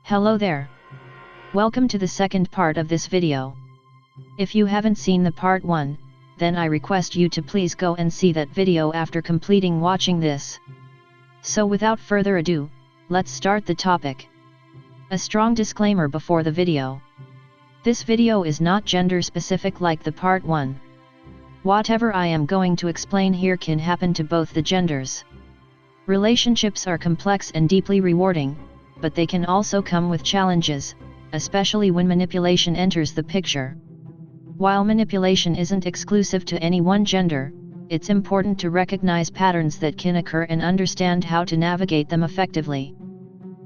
Hello there. Welcome to the second part of this video. If you haven't seen the part 1, then I request you to please go and see that video after completing watching this. So without further ado, let's start the topic. A strong disclaimer before the video. This video is not gender specific like the part 1. Whatever I am going to explain here can happen to both the genders. Relationships are complex and deeply rewarding, but they can also come with challenges, especially when manipulation enters the picture. While manipulation isn't exclusive to any one gender, it's important to recognize patterns that can occur and understand how to navigate them effectively.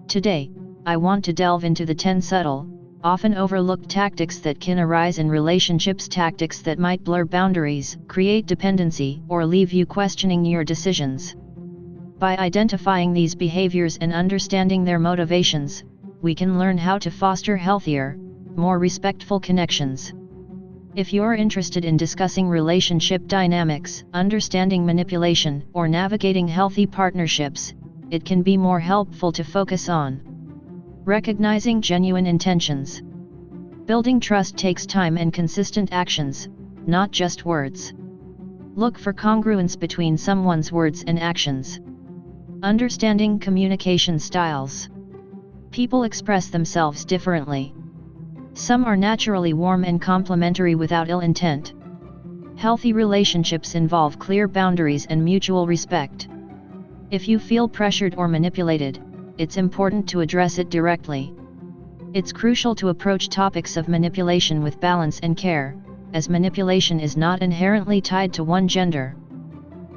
Today, I want to delve into the 10 subtle, often overlooked tactics that can arise in relationships, tactics that might blur boundaries, create dependency, or leave you questioning your decisions. By identifying these behaviors and understanding their motivations, we can learn how to foster healthier, more respectful connections. If you're interested in discussing relationship dynamics, understanding manipulation, or navigating healthy partnerships, it can be more helpful to focus on recognizing genuine intentions. Building trust takes time and consistent actions, not just words. Look for congruence between someone's words and actions. Understanding communication styles. People express themselves differently. Some are naturally warm and complimentary without ill intent. Healthy relationships involve clear boundaries and mutual respect. If you feel pressured or manipulated, it's important to address it directly. It's crucial to approach topics of manipulation with balance and care, as manipulation is not inherently tied to one gender.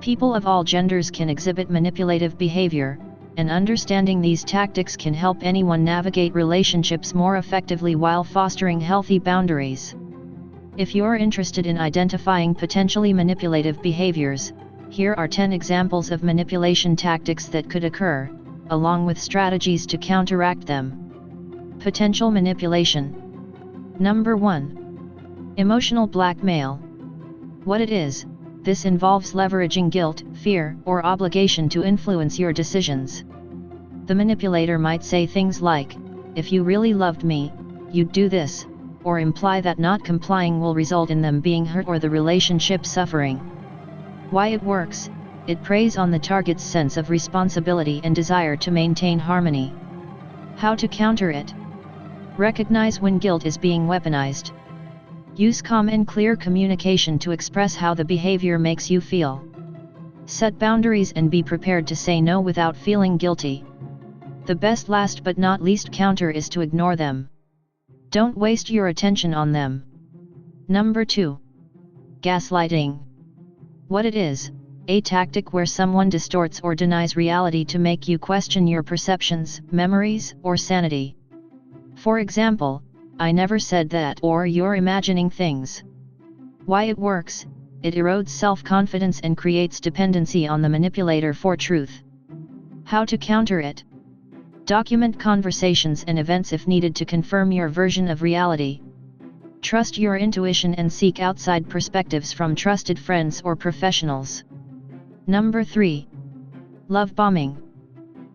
People of all genders can exhibit manipulative behavior, and understanding these tactics can help anyone navigate relationships more effectively while fostering healthy boundaries. If you're interested in identifying potentially manipulative behaviors, here are 10 examples of manipulation tactics that could occur, along with strategies to counteract them. Potential manipulation. Number 1. Emotional blackmail. What it is: this involves leveraging guilt, fear, or obligation to influence your decisions. The manipulator might say things like, "If you really loved me, you'd do this," or imply that not complying will result in them being hurt or the relationship suffering. Why it works: it preys on the target's sense of responsibility and desire to maintain harmony. How to counter it? Recognize when guilt is being weaponized. Use calm and clear communication to express how the behavior makes you feel. Set boundaries and be prepared to say no without feeling guilty. The best last but not least counter is to ignore them. Don't waste your attention on them. Number 2. Gaslighting. What it is: a tactic where someone distorts or denies reality to make you question your perceptions, memories, or sanity. For example, "I never said that," or "you're imagining things." Why it works: it erodes self-confidence and creates dependency on the manipulator for truth. How to counter it? Document conversations and events if needed to confirm your version of reality. Trust your intuition and seek outside perspectives from trusted friends or professionals. Number 3. Love bombing.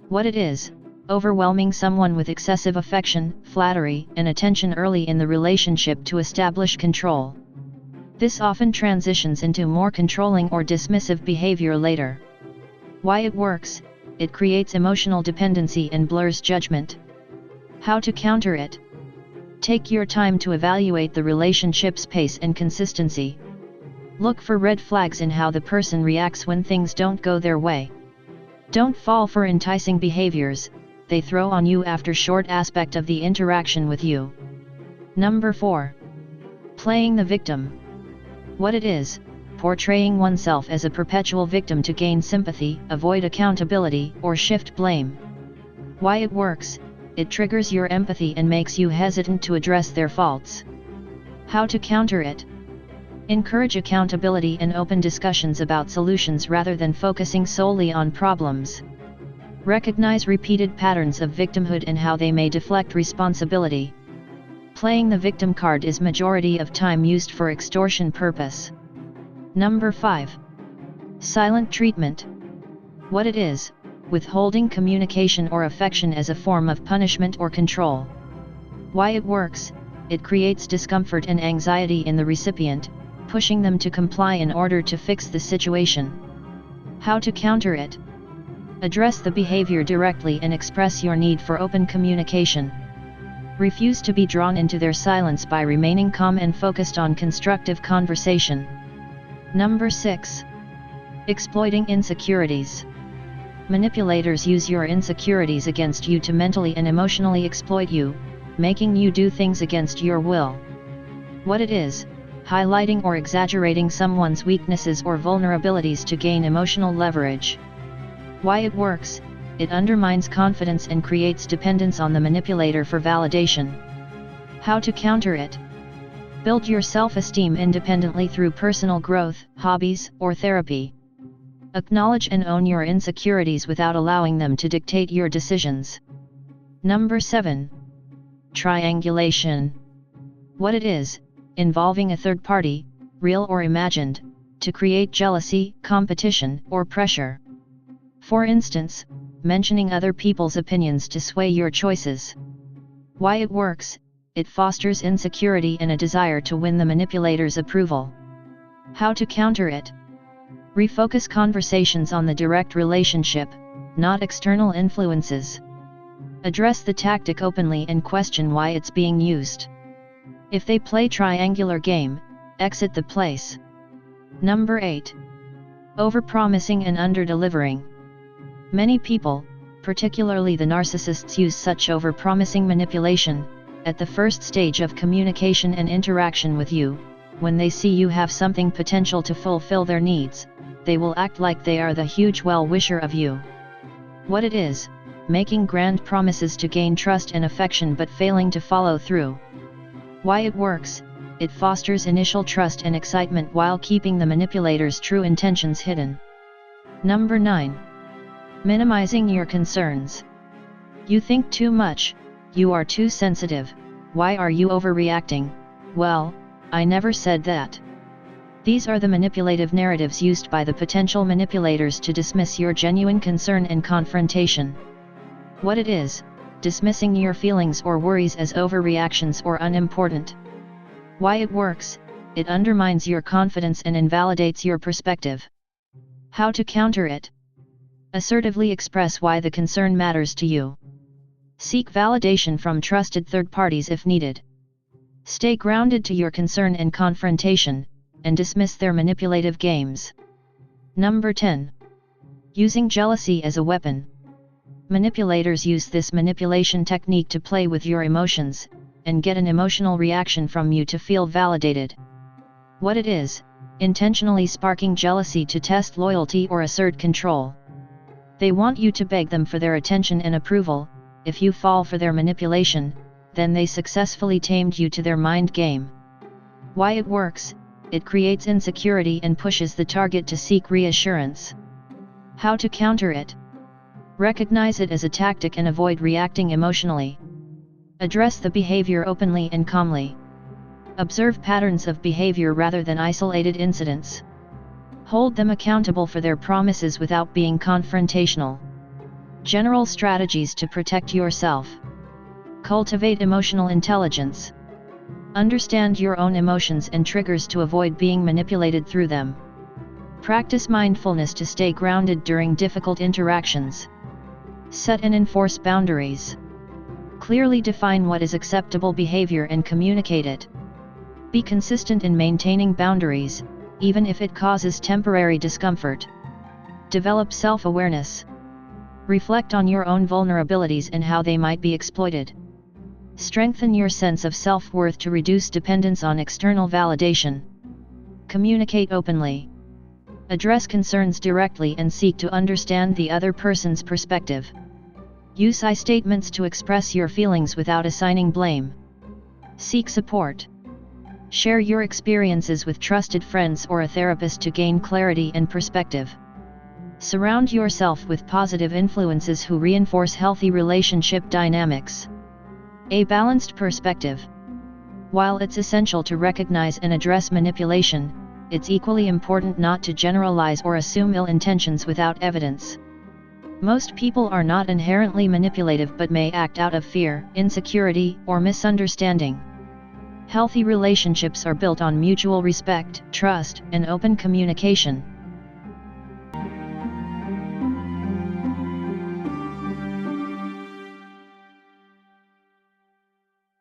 What it is: overwhelming someone with excessive affection, flattery, and attention early in the relationship to establish control. This often transitions into more controlling or dismissive behavior later. Why it works: it creates emotional dependency and blurs judgment. How to counter it? Take your time to evaluate the relationship's pace and consistency. Look for red flags in how the person reacts when things don't go their way. Don't fall for enticing behaviors they throw on you after short aspect of the interaction with you. Number 4. Playing the victim. What it is: portraying oneself as a perpetual victim to gain sympathy, avoid accountability, or shift blame. Why it works: it triggers your empathy and makes you hesitant to address their faults. How to counter it? Encourage accountability and open discussions about solutions rather than focusing solely on problems. Recognize repeated patterns of victimhood and how they may deflect responsibility. Playing the victim card is majority of time used for extortion purpose. Number 5. Silent treatment. What it is: withholding communication or affection as a form of punishment or control. Why it works: it creates discomfort and anxiety in the recipient, pushing them to comply in order to fix the situation. How to counter it: address the behavior directly and express your need for open communication. Refuse to be drawn into their silence by remaining calm and focused on constructive conversation. Number 6. Exploiting insecurities. Manipulators use your insecurities against you to mentally and emotionally exploit you, making you do things against your will. What it is: highlighting or exaggerating someone's weaknesses or vulnerabilities to gain emotional leverage. Why it works: it undermines confidence and creates dependence on the manipulator for validation. How to counter it: build your self-esteem independently through personal growth, hobbies, or therapy. Acknowledge and own your insecurities without allowing them to dictate your decisions. Number 7. Triangulation. What it is: involving a third party, real or imagined, to create jealousy, competition, or pressure. For instance, mentioning other people's opinions to sway your choices. Why it works: it fosters insecurity and a desire to win the manipulator's approval. How to counter it: refocus conversations on the direct relationship, not external influences. Address the tactic openly and question why it's being used. If they play triangular game, exit the place. Number 8. Overpromising and underdelivering. Many people, particularly the narcissists, use such overpromising manipulation at the first stage of communication and interaction with you. When they see you have something potential to fulfill their needs, they will act like they are the huge well-wisher of you. What it is: making grand promises to gain trust and affection but failing to follow through. Why it works: it fosters initial trust and excitement while keeping the manipulator's true intentions hidden. Number 9. Minimizing your concerns. You think too much, you are too sensitive, why are you overreacting? Well, I never said that. These are the manipulative narratives used by the potential manipulators to dismiss your genuine concern and confrontation. What it is: dismissing your feelings or worries as overreactions or unimportant. Why it works: it undermines your confidence and invalidates your perspective. How to counter it: assertively express why the concern matters to you. Seek validation from trusted third parties if needed. Stay grounded to your concern and confrontation, and dismiss their manipulative games. Number 10. Using jealousy as a weapon. Manipulators use this manipulation technique to play with your emotions, and get an emotional reaction from you to feel validated. What it is: intentionally sparking jealousy to test loyalty or assert control. They want you to beg them for their attention and approval. If you fall for their manipulation, then they successfully tamed you to their mind game. Why it works: it creates insecurity and pushes the target to seek reassurance. How to counter it: recognize it as a tactic and avoid reacting emotionally. Address the behavior openly and calmly. Observe patterns of behavior rather than isolated incidents. Hold them accountable for their promises without being confrontational. General strategies to protect yourself. Cultivate emotional intelligence. Understand your own emotions and triggers to avoid being manipulated through them. Practice mindfulness to stay grounded during difficult interactions. Set and enforce boundaries. Clearly define what is acceptable behavior and communicate it. Be consistent in maintaining boundaries, even if it causes temporary discomfort. Develop self-awareness. Reflect on your own vulnerabilities and how they might be exploited. Strengthen your sense of self-worth to reduce dependence on external validation. Communicate openly. Address concerns directly and seek to understand the other person's perspective. Use I statements to express your feelings without assigning blame. Seek support. Share your experiences with trusted friends or a therapist to gain clarity and perspective. Surround yourself with positive influences who reinforce healthy relationship dynamics. A balanced perspective. While it's essential to recognize and address manipulation, it's equally important not to generalize or assume ill intentions without evidence. Most people are not inherently manipulative but may act out of fear, insecurity, or misunderstanding. Healthy relationships are built on mutual respect, trust, and open communication.